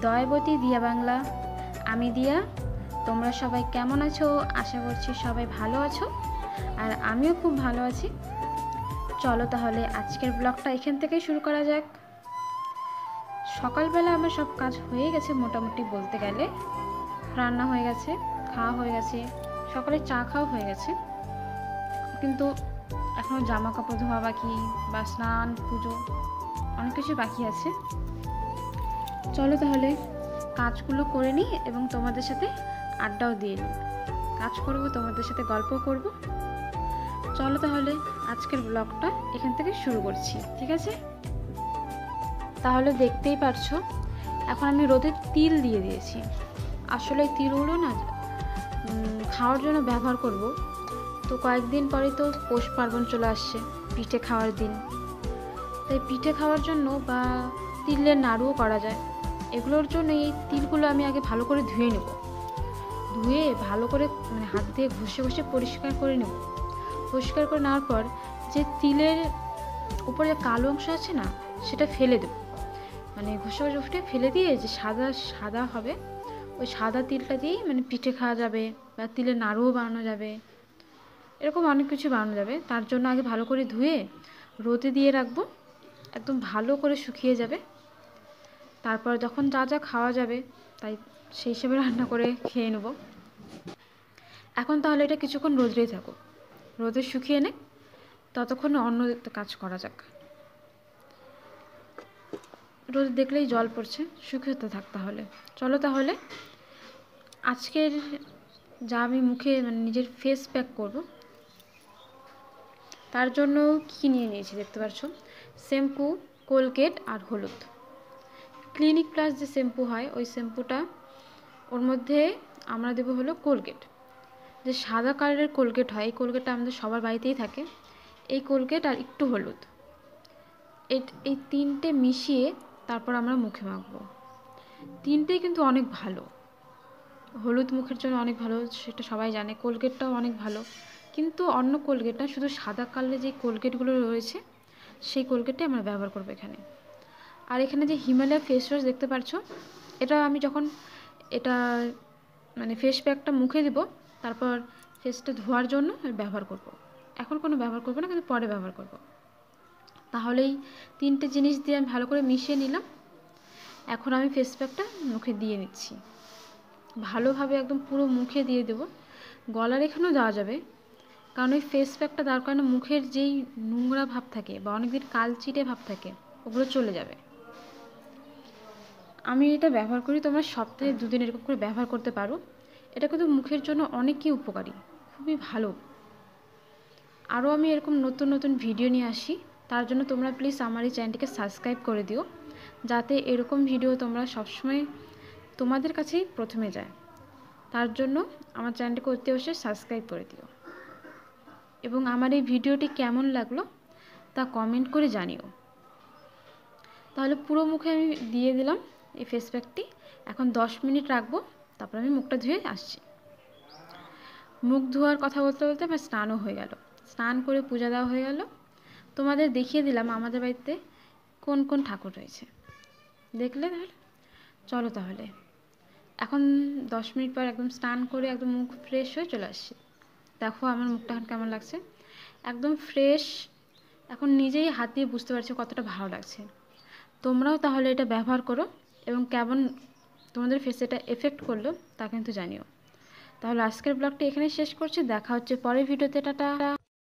দয়াবতী দিয়া বাংলা, আমি দিয়া। তোমরা সবাই কেমন আছো? আশা করছি সবাই ভালো আছো, আর আমিও খুব ভালো আছি। চলো তাহলে আজকের ব্লগটা এখান থেকেই শুরু করা যাক। সকালবেলা আমার সব কাজ হয়ে গেছে মোটামুটি বলতে গেলে। রান্না হয়ে গেছে, খাওয়া হয়ে গেছে, সকালে চা খাওয়া হয়ে গেছে, কিন্তু এখনও জামা কাপড় ধোয়া বাকি বা স্নান পুজো অনেক কিছু বাকি আছে। চলো তাহলে কাজগুলো করে নিই এবং তোমাদের সাথে আড্ডাও দিয়ে নিই। কাজ করব, তোমাদের সাথে গল্প করব। চলো তাহলে আজকের ব্লগটা এখান থেকে শুরু করছি, ঠিক আছে? তাহলে দেখতেই পারছো এখন আমি রোদে তিল দিয়ে দিয়েছি। আসলে তিলগুলো না খাওয়ার জন্য ব্যবহার করব। তো কয়েকদিন পরে তো পৌষ পার্বণ চলে আসছে, পিঠে খাওয়ার দিন। তাই পিঠে খাওয়ার জন্য বা তিলের নাড়ুও করা যায়, এগুলোর জন্য এই তিলগুলো আমি আগে ভালো করে ধুয়ে নেব। ধুয়ে ভালো করে হাত দিয়ে ঘষে ঘষে পরিষ্কার করে নেব। পরিষ্কার করে নেওয়ার পর যে তিলের উপরে যে কালো অংশ আছে না, সেটা ফেলে দেব। ঘষে ঘষে উঠে ফেলে দিয়ে যে সাদা সাদা হবে, ওই সাদা তিলটা দিয়েই পিঠে খাওয়া যাবে বা তিলের নাড়ুও বানানো যাবে। এরকম অনেক কিছু বানানো যাবে। তার জন্য আগে ভালো করে ধুয়ে রোদে দিয়ে রাখবো, একদম ভালো করে শুকিয়ে যাবে। তারপর যখন যা যা খাওয়া যাবে তাই সেই হিসেবে রান্না করে খেয়ে নেব। এখন তাহলে এটা কিছুক্ষণ রোদেই থাকো, রোদে শুকিয়ে নে, ততক্ষণ অন্য কাজ করা যাক। রোদ দেখলেই জল পড়ছে, শুকিয়ে থাক তাহলে। চলো তাহলে আজকের যা আমি মুখে নিজের ফেস প্যাক করব, তার জন্য কী নিয়ে নিয়েছি দেখতে পাচ্ছ। শ্যাম্পু, কোলগেট আর হলুদ। ক্লিনিক প্লাস যে শ্যাম্পু হয়, ওই শ্যাম্পুটা, ওর মধ্যে আমরা দেবো হলো কোলগেট। যে সাদা কালারের কোলগেট হয়, এই কোলগেটটা আমাদের সবার বাড়িতেই থাকে। এই কোলগেট আর একটু হলুদ, এই তিনটে মিশিয়ে তারপর আমরা মুখে মাখবো। তিনটেই কিন্তু অনেক ভালো। হলুদ মুখের জন্য অনেক ভালো, সেটা সবাই জানে। কোলগেটটাও অনেক ভালো, কিন্তু অন্য কোলগেট না, শুধু সাদা কালারের যে কোলগেটগুলো রয়েছে সেই কোলগেটটাই আমরা ব্যবহার করবো এখানে। আর এখানে যে হিমালয়া ফেস ওয়াশ দেখতে পাচ্ছ, এটা আমি যখন এটা ফেস প্যাকটা মুখে দেবো, তারপর ফেসটা ধোয়ার জন্য ব্যবহার করব। এখন কোনো ব্যবহার করবো না, কিন্তু পরে ব্যবহার করব। তাহলেই তিনটে জিনিস দিয়ে আমি ভালো করে মিশিয়ে নিলাম। এখন আমি ফেস প্যাকটা মুখে দিয়ে নিচ্ছি, ভালোভাবে একদম পুরো মুখে দিয়ে দেব। গলার এখানেও দেওয়া যাবে, কারণ ওই ফেস প্যাকটা দেওয়ার কারণে মুখের যেই নোংরা ভাব থাকে বা অনেকদিন কালচিটে ভাব থাকে, ওগুলো চলে যাবে। আমি এটা ব্যবহার করি, তোমরা সপ্তাহে 2 দিন এরকম করে ব্যবহার করতে পারো। এটা কিন্তু মুখের জন্য অনেকই উপকারী, খুবই ভালো। আরও আমি এরকম নতুন নতুন ভিডিও নিয়ে আসি, তার জন্য তোমরা প্লিজ আমার এই চ্যানেলটিকে সাবস্ক্রাইব করে দিও, যাতে এরকম ভিডিও তোমরা সবসময় তোমাদের কাছেই প্রথমে যায়। তার জন্য আমার চ্যানেলটিকে অতি অবশ্যই সাবস্ক্রাইব করে দিও, এবং আমার এই ভিডিওটি কেমন লাগলো তা কমেন্ট করে জানিও। তাহলে পুরো মুখে আমি দিয়ে দিলাম এই ফেস প্যাকটি। এখন 10 মিনিট রাখবো, তারপর আমি মুখটা ধুয়ে আসছি। মুখ ধোয়ার কথা বলতে বলতে আমার স্নানও হয়ে গেল। স্নান করে পূজা দেওয়া হয়ে গেল। তোমাদের দেখিয়ে দিলাম আমাদের বাড়িতে কোন কোন ঠাকুর রয়েছে, দেখলে তাহলে। চলো তাহলে এখন 10 মিনিট পর একদম স্নান করে একদম মুখ ফ্রেশ হয়ে চলে আসছি। দেখো আমার মুখটা এখন কেমন লাগছে, একদম ফ্রেশ। এখন নিজেই হাত দিয়ে বুঝতে পারছি কতটা ভালো লাগছে। তোমরাও তাহলে এটা ব্যবহার করো, এবং কেমন তোমাদের ফেসে এটা এফেক্ট করলো তা কিন্তু জানিও। তাহলে আজকের ব্লগটা এখানেই শেষ করছি, দেখা হচ্ছে পরের ভিডিওতে। টাটা।